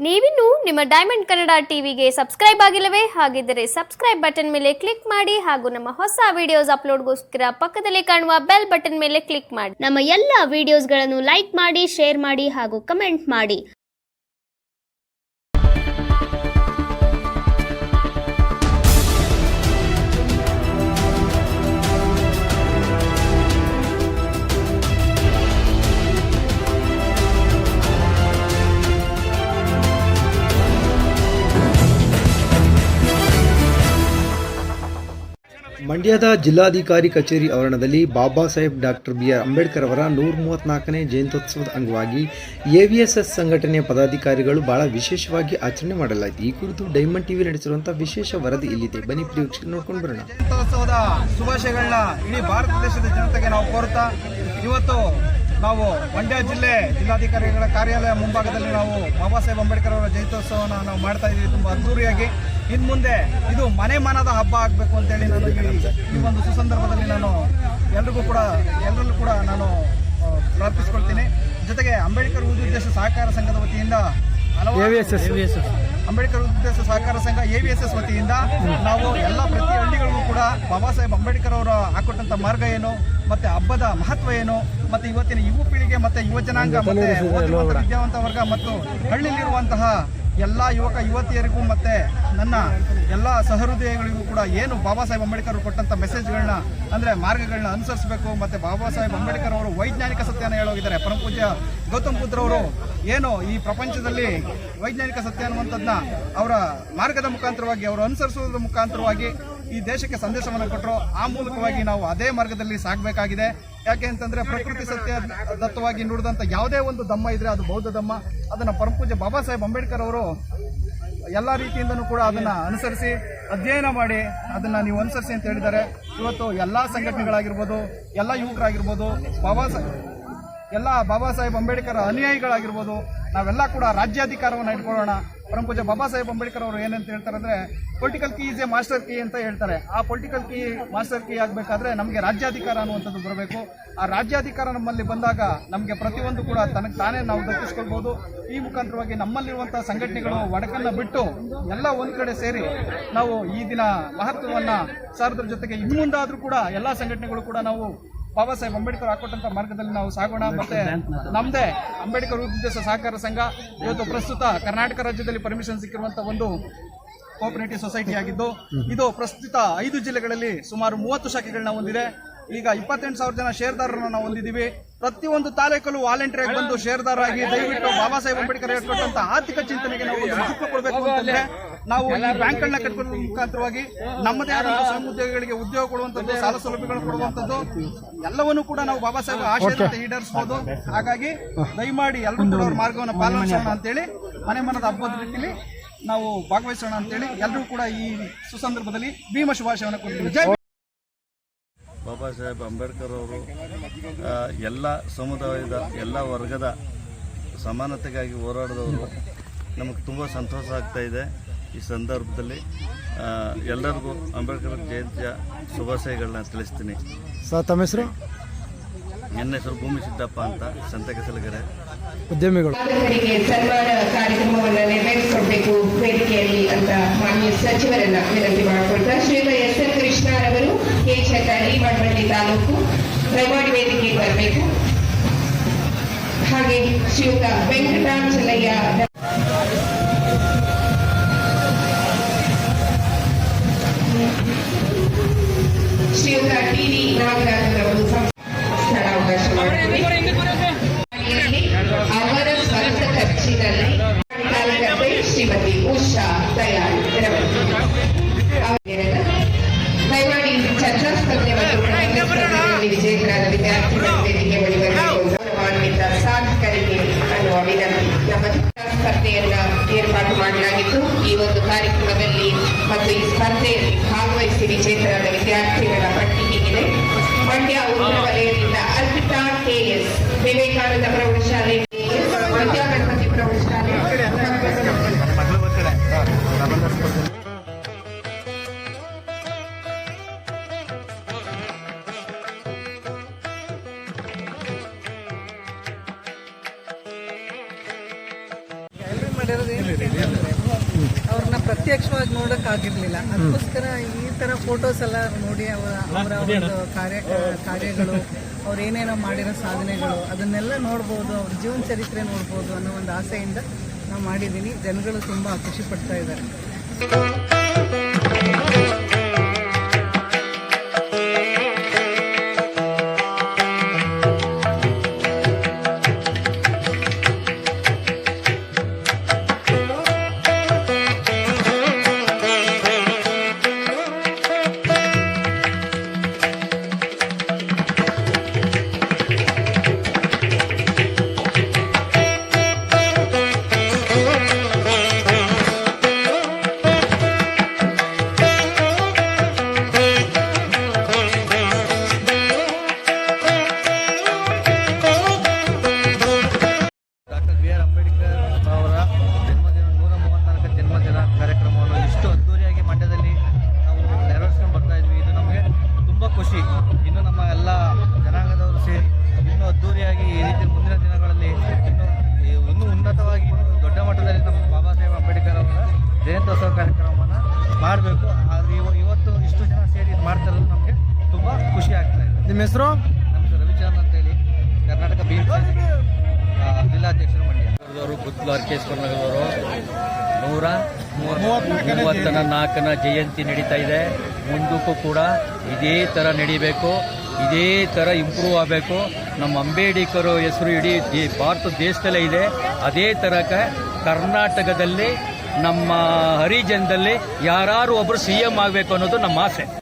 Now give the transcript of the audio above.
ನೀವಿನ್ನು ನಿಮ್ಮ ಡೈಮಂಡ್ ಕನ್ನಡ ಟಿವಿಗೆ ಸಬ್ಸ್ಕ್ರೈಬ್ ಆಗಿಲ್ಲವೇ? ಹಾಗಿದ್ದರೆ ಸಬ್ಸ್ಕ್ರೈಬ್ ಬಟನ್ ಮೇಲೆ ಕ್ಲಿಕ್ ಮಾಡಿ ಹಾಗೂ ನಮ್ಮ ಹೊಸ ವಿಡಿಯೋಸ್ ಅಪ್ಲೋಡ್ಗೋಸ್ಕರ ಪಕ್ಕದಲ್ಲಿ ಕಾಣುವ ಬೆಲ್ ಬಟನ್ ಮೇಲೆ ಕ್ಲಿಕ್ ಮಾಡಿ. ನಮ್ಮ ಎಲ್ಲ ವಿಡಿಯೋಸ್ಗಳನ್ನು ಲೈಕ್ ಮಾಡಿ, ಶೇರ್ ಮಾಡಿ ಹಾಗೂ ಕಮೆಂಟ್ ಮಾಡಿ. ಮಂಡ್ಯದ ಜಿಲ್ಲಾಧಿಕಾರಿ ಕಚೇರಿ ಆವರಣದಲ್ಲಿ Baba Saheb doctor B R Ambedkar ಅವರ 134ನೇ ಜಯಂತ್ಯೋತ್ಸವದ ಅಂಗವಾಗಿ ಎವಿಎಸ್ಎಸ್ ಸಂಘಟನೆಯ ಪದಾಧಿಕಾರಿಗಳು ಬಹಳ ವಿಶೇಷವಾಗಿ ಆಚರಣೆ ಮಾಡಲಾಯಿತು. ಈ ಕುರಿತು ಡೈಮಂಡ್ ಟಿವಿ ನಡೆಸಿರುವಂತಹ ವಿಶೇಷ ವರದಿ ಇಲ್ಲಿದೆ, ಬನ್ನಿ ಪ್ರೇಕ್ಷಕರು ನೋಡ್ಕೊಂಡು ಬರೋಣ. ಜಯಂತ್ಯೋತ್ಸವದ ಶುಭಾಶಯಗಳನ್ನ ಇಡೀ ಭಾರತ ದೇಶದ ಜನತೆಗೆ ನಾವು ಕೋರುತ್ತಾ, ಇವತ್ತು ನಾವು ಮಂಡ್ಯ ಜಿಲ್ಲಾಧಿಕಾರಿಗಳ ಕಾರ್ಯಾಲಯ ಮುಂಭಾಗದಲ್ಲಿ ನಾವು ಬಾಬಾ ಸಾಹೇಬ್ ಅಂಬೇಡ್ಕರ್ ಅವರ ಜಯಂತ್ಯೋತ್ಸವವನ್ನು ನಾವು ಮಾಡ್ತಾ ಇದ್ದೀವಿ ತುಂಬ ಅದ್ದೂರಿಯಾಗಿ. ಇನ್ನು ಮುಂದೆ ಇದು ಮನೆ ಮನದ ಹಬ್ಬ ಆಗಬೇಕು ಅಂತೇಳಿ ನಾನು ಈ ಒಂದು ಸುಸಂದರ್ಭದಲ್ಲಿ ನಾನು ಎಲ್ಲರಲ್ಲೂ ಕೂಡ ನಾನು ಪ್ರಾರ್ಥಿಸ್ಕೊಳ್ತೀನಿ. ಜೊತೆಗೆ ಅಂಬೇಡ್ಕರ್ ಉದ್ದೇಶ ಸಹಕಾರ ಸಂಘದ ವತಿಯಿಂದ ಅಂಬೇಡ್ಕರ್ ಉದ್ದೇಶ ಸಹಕಾರ ಸಂಘ AVSS ವತಿಯಿಂದ ನಾವು ಪ್ರತಿ ಹಳ್ಳಿಗಳಿಗೂ ಕೂಡ ಬಾಬಾ ಸಾಹೇಬ್ ಅಂಬೇಡ್ಕರ್ ಅವರು ಹಾಕೊಟ್ಟಂತ ಮಾರ್ಗ ಏನು, ಮತ್ತೆ ಹಬ್ಬದ ಮಹತ್ವ ಏನು, ಮತ್ತೆ ಇವತ್ತಿನ ಯುವ ಪೀಳಿಗೆ ಮತ್ತೆ ಯುವ ಜನಾಂಗ ಮತ್ತೆ ವಿದ್ಯಾವಂತ ವರ್ಗ ಮತ್ತು ಹಳ್ಳಿಯಲ್ಲಿರುವಂತಹ ಎಲ್ಲ ಯುವಕ ಯುವತಿಯರಿಗೂ ಮತ್ತೆ ನನ್ನ ಎಲ್ಲ ಸಹೃದಯಗಳಿಗೂ ಕೂಡ ಏನು ಬಾಬಾ ಸಾಹೇಬ್ ಅಂಬೇಡ್ಕರ್ ಕೊಟ್ಟಂತ ಮೆಸೇಜ್ಗಳನ್ನ ಅಂದ್ರೆ ಮಾರ್ಗಗಳನ್ನ ಅನುಸರಿಸಬೇಕು. ಮತ್ತೆ ಬಾಬಾ ಸಾಹೇಬ್ ಅಂಬೇಡ್ಕರ್ ಅವರು ವೈಜ್ಞಾನಿಕ ಸತ್ಯನ ಹೇಳೋಗಿದ್ದಾರೆ. ಪರಮಪೂಜ್ಯ ಗೌತಮ್ ಬುದ್ಧರವರು ಏನು ಈ ಪ್ರಪಂಚದಲ್ಲಿ ವೈಜ್ಞಾನಿಕ ಸತ್ಯ ಅನ್ನುವಂಥದ್ದನ್ನ ಅವರ ಮಾರ್ಗದ ಮುಖಾಂತರವಾಗಿ ಅವರು ಅನುಸರಿಸುವುದರ ಮುಖಾಂತರವಾಗಿ ಈ ದೇಶಕ್ಕೆ ಸಂದೇಶವನ್ನು ಕೊಟ್ಟರು. ಆ ಮೂಲಕವಾಗಿ ನಾವು ಅದೇ ಮಾರ್ಗದಲ್ಲಿ ಸಾಗಬೇಕಾಗಿದೆ. ಯಾಕೆ ಅಂತಂದ್ರೆ ಪ್ರಕೃತಿ ಸತ್ಯ ದತ್ತವಾಗಿ ನುಡಿದಂಥ ಯಾವುದೇ ಒಂದು ಧಮ್ಮ ಇದ್ರೆ ಅದು ಬೌದ್ಧ ಧಮ್ಮ. ಅದನ್ನು ಪರಮಪೂಜ್ಯ ಬಾಬಾ ಸಾಹೇಬ್ ಅಂಬೇಡ್ಕರ್ ಅವರು ಎಲ್ಲ ರೀತಿಯಿಂದನೂ ಕೂಡ ಅದನ್ನು ಅನುಸರಿಸಿ ಅಧ್ಯಯನ ಮಾಡಿ ಅದನ್ನು ನೀವು ಅನುಸರಿಸಿ ಅಂತ ಹೇಳಿದ್ದಾರೆ. ಇವತ್ತು ಎಲ್ಲ ಸಂಘಟನೆಗಳಾಗಿರ್ಬೋದು, ಎಲ್ಲ ಯುವಕರಾಗಿರ್ಬೋದು, ಬಾಬಾ ಸಾಹೇಬ್ ಅಂಬೇಡ್ಕರ್ ಅನುಯಾಯಿಗಳಾಗಿರ್ಬೋದು, ನಾವೆಲ್ಲ ಕೂಡ ರಾಜ್ಯಾಧಿಕಾರವನ್ನು ಇಟ್ಕೊಳ್ಳೋಣ. ಪರಮಪೂಜ್ಯ ಬಾಬಾ ಸಾಹೇಬ್ ಅಂಬೇಡ್ಕರ್ ಅವರು ಏನಂತ ಹೇಳ್ತಾರೆ ಅಂದರೆ political key is A master key ಅಂತ ಹೇಳ್ತಾರೆ. ಆ ಪೊಲಿಟಿಕಲ್ ಕೀ ಮಾಸ್ಟರ್ ಕೀ ಆಗಬೇಕಾದ್ರೆ ನಮಗೆ ರಾಜ್ಯಾಧಿಕಾರ ಅನ್ನುವಂಥದ್ದು ಬರಬೇಕು. ಆ ರಾಜ್ಯಾಧಿಕಾರ ನಮ್ಮಲ್ಲಿ ಬಂದಾಗ ನಮಗೆ ಪ್ರತಿಯೊಂದು ಕೂಡ ತನಗೆ ತಾನೇ ನಾವು ದಕ್ಕಿಸ್ಕೊಳ್ಬೋದು. ಈ ಮುಖಾಂತರವಾಗಿ ನಮ್ಮಲ್ಲಿರುವಂಥ ಸಂಘಟನೆಗಳು ಒಡಕನ್ನು ಬಿಟ್ಟು ಎಲ್ಲ ಒಂದು ಕಡೆ ಸೇರಿ ನಾವು ಈ ದಿನ ಮಹತ್ವವನ್ನು ಸಾರೋದ್ರ ಜೊತೆಗೆ ಇನ್ನು ಮುಂದಾದರೂ ಕೂಡ ಎಲ್ಲ ಸಂಘಟನೆಗಳು ಕೂಡ ನಾವು ಬಾಬಾ ಸಾಹೇಬ್ ಅಂಬೇಡ್ಕರ್ ಹಾಕೊಟ್ಟಂತ ಮಾರ್ಗದಲ್ಲಿ ನಾವು ಸಾಗೋಣ. ಮತ್ತೆ ನಮ್ಮದೇ ಅಂಬೇಡ್ಕರ್ ಉದ್ದೇಶ ಸಹಕಾರ ಸಂಘ ಇವತ್ತು ಪ್ರಸ್ತುತ ಕರ್ನಾಟಕ ರಾಜ್ಯದಲ್ಲಿ ಪರ್ಮಿಷನ್ ಸಿಕ್ಕಿರುವಂತಹ ಒಂದು ಕೋಆಪರೇಟಿವ್ ಸೊಸೈಟಿ ಆಗಿದ್ದು, ಇದು ಪ್ರಸ್ತುತ 5 ಜಿಲ್ಲೆಗಳಲ್ಲಿ ಸುಮಾರು 30 ಶಾಖೆಗಳನ್ನ ಹೊಂದಿದೆ. ಈಗ 28,000 ಜನ ಷೇರ್ದಾರರನ್ನು ನಾವು ಹೊಂದಿದ್ದೀವಿ. ಪ್ರತಿಯೊಂದು ತಾಲೂಕಲ್ಲೂ ವಾಲಂಟಿಯರ್ ಆಗಿ ಬಂದು ಷೇರ್ದಾರಾಗಿ ದಯವಿಟ್ಟು ಬಾಬಾ ಸಾಹೇಬ್ ಅಂಬೇಡ್ಕರ್ ಹೇಳ್ಕೊಟ್ಟಂತ ಆರ್ಥಿಕ ಚಿಂತನೆಗೆ ನಾವು ಒಂದು ಮಹತ್ವ ಕೊಡಬೇಕು ಅಂತಂದ್ರೆ ನಾವು ಈ ಬ್ಯಾಂಕ್ಗಳನ್ನ ಕಟ್ಕೊಳ್ಳೋ ಮುಖಾಂತರವಾಗಿ ನಮ್ಮದೇ ಆದಂತಹ ಸ್ವಯಂ ಉದ್ಯೋಗಿಗಳಿಗೆ ಉದ್ಯೋಗ ಕೊಡುವಂಥದ್ದು, ಸಾಲ ಸೌಲಭ್ಯಗಳು ಕೊಡುವಂಥದ್ದು ಎಲ್ಲವನ್ನೂ ಕೂಡ ನಾವು ಬಾಬಾ ಸಾಹೇಬ್ ಆಶಯದಂತೆ ಈಡೇರಿಸಬಹುದು. ಹಾಗಾಗಿ ದಯಮಾಡಿ ಎಲ್ಲರೂ ಕೂಡ ಅವ್ರ ಮಾರ್ಗವನ್ನು ಪಾಲಿಸೋಣ ಅಂತೇಳಿ ಮನೆ ಮನದ ಹಬ್ಬದ ರೀತಿಯಲ್ಲಿ ನಾವು ಭಾಗವಹಿಸೋಣ ಅಂತೇಳಿ ಎಲ್ಲರೂ ಕೂಡ ಈ ಸುಸಂದರ್ಭದಲ್ಲಿ ಭೀಮ ಶುಭಾಶಯವನ್ನು ಕೊಡ್ತೀವಿ. ಜೈ ಬಾಬಾ ಸಾಹೇಬ್ ಅಂಬೇಡ್ಕರ್ ಅವರು ಎಲ್ಲ ಸಮುದಾಯದ ಎಲ್ಲ ವರ್ಗದ ಸಮಾನತೆಗಾಗಿ ಹೋರಾಡಿದವರು. ನಮಗೆ ತುಂಬ ಸಂತೋಷ ಆಗ್ತಾ ಇದೆ. ಈ ಸಂದರ್ಭದಲ್ಲಿ ಎಲ್ಲರಿಗೂ ಅಂಬೇಡ್ಕರ್ ಜಯಂತಿಯ ಶುಭಾಶಯಗಳನ್ನ ತಿಳಿಸ್ತೀನಿ. ತಮ್ಮ ಹೆಸರು? ನನ್ನ ಹೆಸರು ಭೂಮಿ ಸಿದ್ದಪ್ಪ ಅಂತ, ಸಂತೆಕೆಸಲಗೆರೆ. ಉದ್ಯಮಿಗಳು ಸನ್ಮಾನ ಕಾರ್ಯಕ್ರಮವನ್ನು ನೆರವೇರಿಸಿಕೊಳ್ಬೇಕು ವೇದಿಕೆಯಲ್ಲಿ ಅಂತ ಮಾನ್ಯ ಸಚಿವರನ್ನ ವಿನಂತಿ ಮಾಡಿಕೊಳ್ತಾ ಶ್ರೀಯುತ SN ಕೃಷ್ಣರವರು ಕೆಚಟ್ಟಹಳ್ಳಿ ಮಳವಳ್ಳಿ ತಾಲೂಕು ದಯಮಾಡಿ ವೇದಿಕೆಗೆ ಬರಬೇಕು. ಹಾಗೆ ಶ್ರೀಯುತ ವೆಂಕಟಾಚಲಯ್ಯ, ಶ್ರೀಯುತ TD ನಾಗರಾಜರವರು ಸ್ಥಳಾವಕಾಶ ಮಾಡಿದ್ದೀವಿ. ಅವರ ಸ್ವಂತ ಖರ್ಚಿನಲ್ಲಿ ಕಾರ್ಯಕರ್ತೆ ಶ್ರೀಮತಿ ಉಷಾ ದಯಾಳ್ ದಯಮಾಡಿ ಚರ್ಚಾ ಸ್ಪರ್ಧೆ ಮತ್ತು ಪ್ರಬಂಧ ಸ್ಪರ್ಧೆಗಳಲ್ಲಿ ವಿಜೇತರಾದ ವಿದ್ಯಾರ್ಥಿಗಳ ವೇದಿಕೆ ಬಳಿ ಬರಬೇಕು. ಗೌರವಾನ್ವಿತ ಸಾಧಕರಿಗೆ ಅನ್ನುವ ವಿನಂತಿ. ನಮ್ಮ ಸ್ಪರ್ಧೆಯನ್ನ ಏರ್ಪಾಟು ಮಾಡಲಾಗಿತ್ತು. ಈ ಒಂದು ಕಾರ್ಯಕ್ರಮದಲ್ಲಿ ಮತ್ತು ಈ ಸ್ಪರ್ಧೆಯಲ್ಲಿ ಭಾಗವಹಿಸಿ ವಿಜೇತರಾದ ವಿದ್ಯಾರ್ಥಿಗಳ ಪಟ್ಟಿ ಹೀಗಿದೆ. ಮಂಡ್ಯ ಉತ್ತರ ವಲಯದಿಂದ ಅರ್ಪಿತಾ KS, ವಿವೇಕಾನಂದ ಪ್ರೌಢಶಾಲೆ, ವಿದ್ಯಾಗಣಪತಿ ಪ್ರೌಢಶಾಲೆ, ಮಾಡಿರೋದು ಪ್ರತ್ಯಕ್ಷವಾಗಿ ನೋಡೋಕ್ಕಾಗಿರ್ಲಿಲ್ಲ. ಅದಕ್ಕೋಸ್ಕರ ಈ ಥರ ಫೋಟೋಸ್ ಎಲ್ಲ ನೋಡಿ ಅವರ ಒಂದು ಕಾರ್ಯಗಳು, ಅವ್ರು ಏನೇನೋ ಮಾಡಿರೋ ಸಾಧನೆಗಳು ಅದನ್ನೆಲ್ಲ ನೋಡ್ಬೋದು, ಅವ್ರ ಜೀವನ ಚರಿತ್ರೆ ನೋಡ್ಬೋದು ಅನ್ನೋ ಒಂದು ಆಸೆಯಿಂದ ನಾವು ಮಾಡಿದ್ದೀನಿ. ಜನಗಳು ತುಂಬ ಖುಷಿ ಪಡ್ತಾ ಇದ್ದಾರೆ. ಡಾಕ್ಟರ್ ಬಿ ಆರ್ ಅಂಬೇಡ್ಕರ್ ಅವರ ಜನ್ಮದಿನ 134ನೇ ಜನ್ಮದಿನ ಕಾರ್ಯಕ್ರಮವನ್ನು ಇಷ್ಟು ಅದ್ದೂರಿಯಾಗಿ ಮಂಡ್ಯದಲ್ಲಿ ನಾವು ನೆರವೇರಿಸ್ಕೊಂಡು ಬರ್ತಾ ಇದ್ವಿ. ಇದು ನಮಗೆ ತುಂಬ ಖುಷಿ. ಇನ್ನು ನಮ್ಮ ಎಲ್ಲ ಜನಾಂಗದವರು ಸೇರಿ ಇನ್ನೂ ಅದ್ದೂರಿಯಾಗಿ ಈ ರೀತಿ ಮುಂದಿನ ದಿನಗಳಲ್ಲಿ ಇನ್ನೂ ಉನ್ನತವಾಗಿ ದೊಡ್ಡ ಮಟ್ಟದಲ್ಲಿ ನಮ್ಮ ಬಾಬಾ ಸಾಹೇಬ್ ಅಂಬೇಡ್ಕರ್ ಅವರ ಜಯಂತ್ಯೋತ್ಸವ ಕಾರ್ಯಕ್ರಮವನ್ನು ಮಾಡಬೇಕು. ಆದರೆ ಇವತ್ತು ಇಷ್ಟು ಜನ ಸೇರಿ ಇದು ಮಾಡ್ತಾ ಇರೋದು ನಮಗೆ ತುಂಬ ಖುಷಿ ಆಗ್ತಾ ಇದೆ. ನಿಮ್ಮ ಹೆಸರು? ನಮ್ಮ ಹೆಸರು ರವಿಚಂದ್ರ ಅಂತೇಳಿ, ಕರ್ನಾಟಕ BJP ಜಿಲ್ಲಾಧ್ಯಕ್ಷರು ಮಂಡ್ಯ. ಗುತ್ತಲು ಅರ್ಕೇಶ್ವರ ನಗರದವರು 134ನೇ ಜಯಂತಿ ನಡೀತಾ ಇದೆ. ಮುಂದಕ್ಕೂ ಕೂಡ ಇದೇ ಥರ ನಡಿಬೇಕು, ಇದೇ ಥರ ಇಂಪ್ರೂವ್ ಆಗಬೇಕು. ನಮ್ಮ ಅಂಬೇಡ್ಕರ್ ಹೆಸರು ಇಡೀ ಭಾರತ ದೇಶದಲ್ಲೇ ಇದೆ. ಅದೇ ಥರ ಕರ್ನಾಟಕದಲ್ಲಿ ನಮ್ಮ ಹರಿಜನದಲ್ಲಿ ಯಾರು ಒಬ್ಬರು CM ಆಗಬೇಕು ಅನ್ನೋದು ನಮ್ಮ ಆಸೆ.